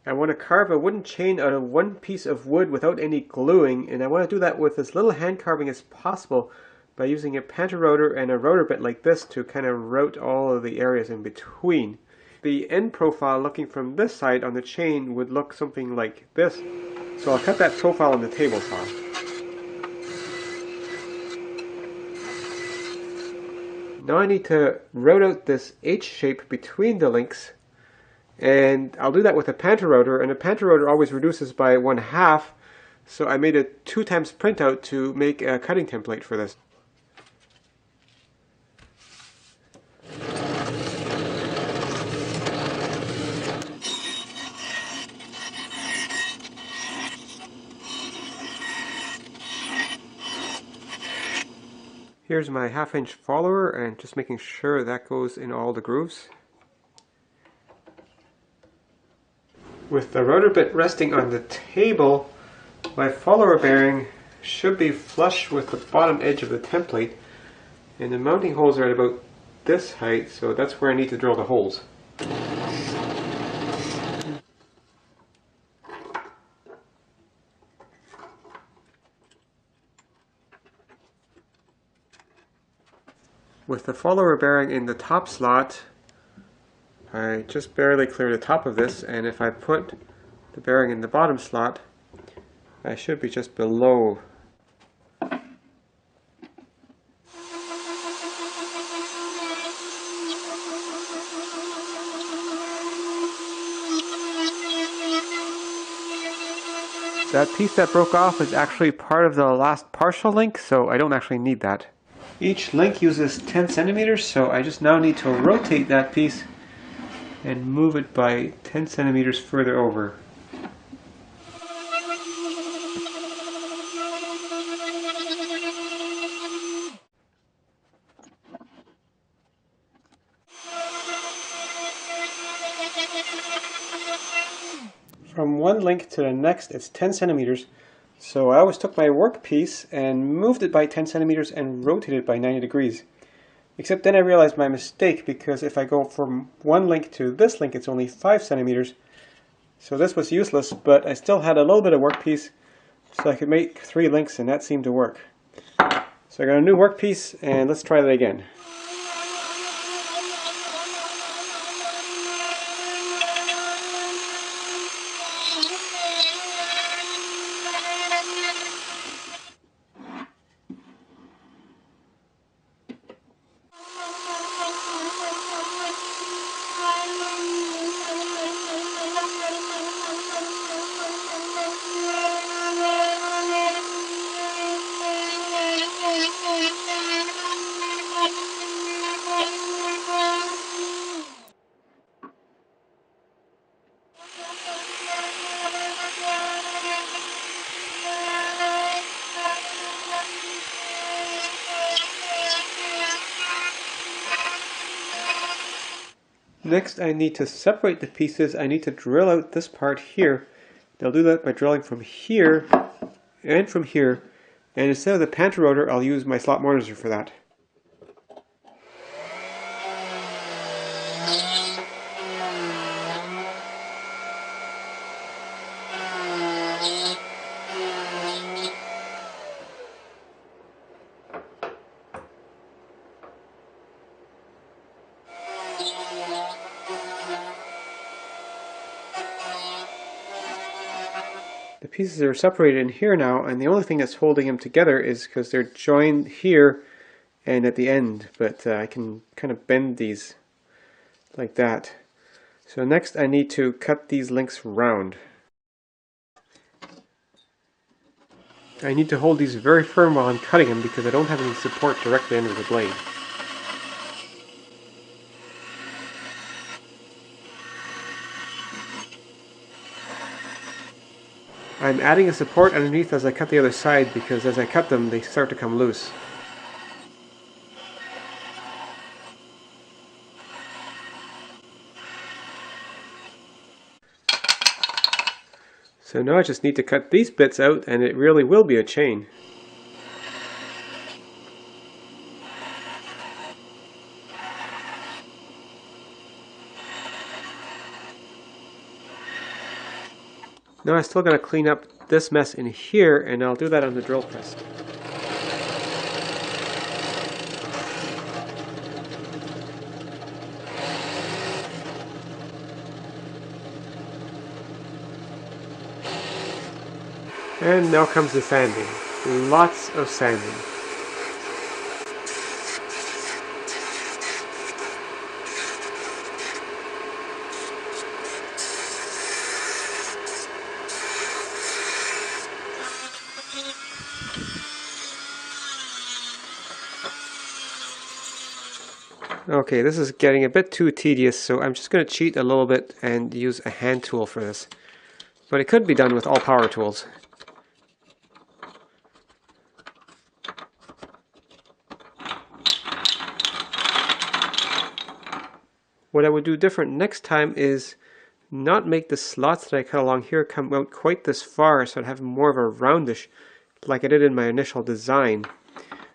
I want to carve a wooden chain out of one piece of wood without any gluing, and I want to do that with as little hand carving as possible by using a panther rotor and a rotor bit like this to kind of route all of the areas in between. The end profile looking from this side on the chain would look something like this, so I'll cut that profile on the table saw. Now I need to route out this H shape between the links, and I'll do that with a panther rotor, and a panther rotor always reduces by 1/2, so I made a 2x printout to make a cutting template for this. Here's my 1/2-inch follower, and just making sure that goes in all the grooves. With the rotor bit resting on the table, my follower bearing should be flush with the bottom edge of the template, and the mounting holes are at about this height, so that's where I need to drill the holes. With the follower bearing in the top slot, I just barely clear the top of this, and if I put the bearing in the bottom slot, I should be just below. That piece that broke off is actually part of the last partial link, so I don't actually need that. Each link uses 10 centimeters, so I just now need to rotate that piece and move it by 10 centimeters further over. From one link to the next, it's 10 centimeters. So I always took my workpiece and moved it by 10 centimeters and rotated it by 90 degrees. Except then I realized my mistake, because if I go from one link to this link, it's only 5 centimeters. So this was useless, but I still had a little bit of workpiece, so I could make 3 links, and that seemed to work. So I got a new workpiece, and let's try that again. Next, I need to separate the pieces. I need to drill out this part here. I'll do that by drilling from here and from here. And instead of the panther rotor, I'll use my slot mortiser for that. The pieces are separated in here now, and the only thing that's holding them together is because they're joined here and at the end, but I can kind of bend these like that. So next I need to cut these links round. I need to hold these very firm while I'm cutting them because I don't have any support directly under the blade. I'm adding a support underneath as I cut the other side, because as I cut them they start to come loose. So now I just need to cut these bits out, and it really will be a chain. Now I still got to clean up this mess in here, and I'll do that on the drill press. And now comes the sanding. Lots of sanding. Okay, this is getting a bit too tedious, so I'm just going to cheat a little bit and use a hand tool for this. But it could be done with all power tools. What I would do different next time is not make the slots that I cut along here come out quite this far, so I'd have more of a roundish like I did in my initial design.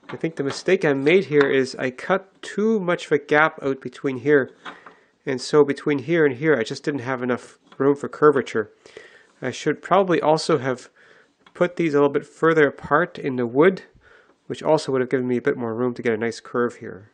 I think the mistake I made here is I cut too much of a gap out between here, and so between here and here I just didn't have enough room for curvature. I should probably also have put these a little bit further apart in the wood, which also would have given me a bit more room to get a nice curve here.